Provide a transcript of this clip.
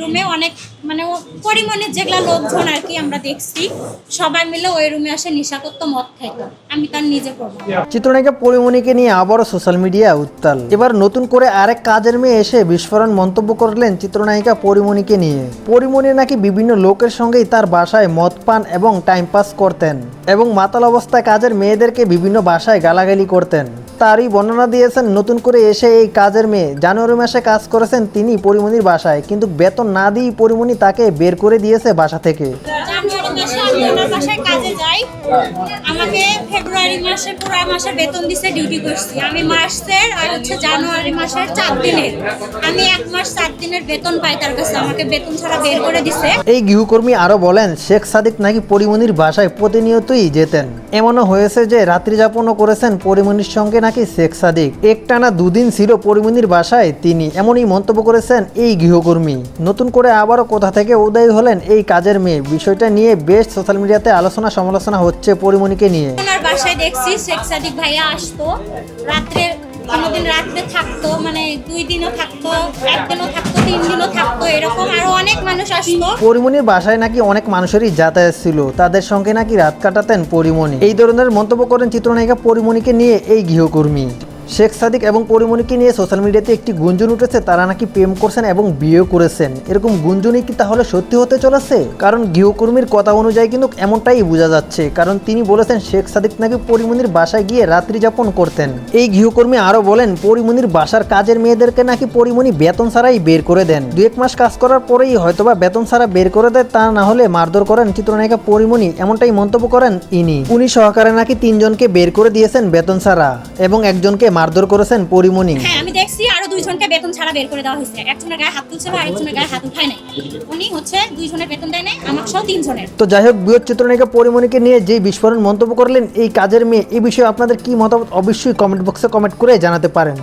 রুমে অনেক মানে পরিমাণের যেগুলা লোকজন আর কি আমরা দেখছি সবাই মিলে ওই রুমে আসে নেশাকত্ব মদ খাইতো। আমি তার নিজে প্রমাণ। চিত্রনায়িকা পরিমণিকে নিয়ে আবারও সোশ্যাল মিডিয়া উত্তাল। এবার নতুন করে আরেক কাজের মেয়ে এসে বিস্ফোরণ মন্তব্য করলেন চিত্রনায়িকা পরিমণিকে নিয়ে। পরিমণি নাকি বিভিন্ন লোকের সঙ্গেই তার বাসায় মদ পান এবং টাইম পাস করতেন এবং মাতাল অবস্থায় কাজের মেয়েদেরকে বিভিন্ন বাসায় গালাগালি করতেন। তারই বর্ণনা দিয়েছেন নতুন করে এসে এই কাজের মেয়ে। জানুয়ারি মাসে কাজ করেছেন তিনি পরিমণির বাসায়, কিন্তু বেতন না দিয়ে পরিমণি তাকে বের করে দিয়েছে বাসা থেকে। জানুয়ারি মাসে আমি ওনার বাসায় কাজে যাই, আমাকে ফেব্রুয়ারি মাসে পুরো মাসের বেতন দিছে, ডিউটি করছি আমি মাসের আর জানুয়ারি মাসের 4 দিনের, আমি 1 মাস 4 দিনের বেতন পাই তার কাছে, আমাকে বেতন ছাড়া বের করে দিছে। এই গৃহকর্মী আরো বলেন শেখ সাদিক নাকি পরিমণির বাসায় প্রতিনিয়তই যেতেন। এমনও হয়েছে যে রাত্রি যাপনও করেছেন পরিমণির সঙ্গে নাকি শেখ সাদিক। একটানা 2 দিন ছিল পরিমণির বাসায় তিনি, এমনই মন্তব্য করেছেন এই গৃহকর্মী। নতুন করে আবারও কোথা থেকে উদয় হলেন এই কাজের মেয়ে, বিষয়টা নিয়ে বেশ সোশ্যাল মিডিয়াতে আলোচনা সমালোচনা হচ্ছে পরিমণিকে নিয়ে। ওনার বাসায় দেখছি শেখ সাদিক ভাইয়া আসতো রাত্রে, কোনোদিন রাত্রে থাকতো, মানে 2 দিনও থাকতো, 1 দিনও থাকতো, 3 দিনও থাকতো, এরকম আরো অনেক মানুষ আসতো। পরিমণির বাসায় নাকি অনেক মানুষেরই যাতায়াত ছিল, তাদের সঙ্গে নাকি রাত কাটাতেন পরিমণি। এই ধরনের মন্তব্য করেন চিত্রনায়িকা পরিমণিকে নিয়ে এই গৃহকর্মী। শেখ সাদিক এবং পরিমণিকে নিয়ে সোশ্যাল মিডিয়াতে একটি গুঞ্জন উঠেছে তারা নাকি প্রেম করছেন এবং বিয়ে করেছেন। এরকম গুঞ্জনই কি তাহলে সত্যি হতে চলেছে? কারণ গৃহকর্মীর কথা অনুযায়ী কিন্তু এমনটাই বোঝা যাচ্ছে, কারণ তিনি বলেছেন শেখ সাদিক নাকি পরিমণির বাসায় গিয়ে রাত্রি যাপন করতেন। এই গৃহকর্মী আরো বলেন পরিমণির বাসার কাজের মেয়েদেরকে নাকি পরিমণি বেতন ছাড়াই বের করে দেন। 2-1 মাস কাজ করার পরেই হয়তোবা বেতন ছাড়া বের করে দেয়, তা না হলে মারধর করেন চিত্রনায়িকা পরিমণি, এমনটাই মন্তব্য করেন ইনি। উনি সহকারে নাকি 3 জনকে বের করে দিয়েছেন বেতন ছাড়া এবং একজনকে মারধর করেছেন পরিমণি। হ্যাঁ আমি দেখছি আরো 2 জনকে বেতন ছাড়া বের করে দেওয়া হয়েছে, একজনের গায়ে হাত তুলছে আর একজনের গায়ে হাত উঠায় নাই, উনি 2 জনের বেতন দেয় নাই, আমার সহ 3 জনের। তো যাই হোক, বৃহৎ চিত্রনায়িকা পরিমণিকে নিয়ে যে বিস্ফোরণ মন্তব্য করলেন এই কাজের মেয়ে, এই বিষয়ে আপনাদের কি মতামত অবশ্যই কমেন্ট বক্সে কমেন্ট করে জানাতে পারেন।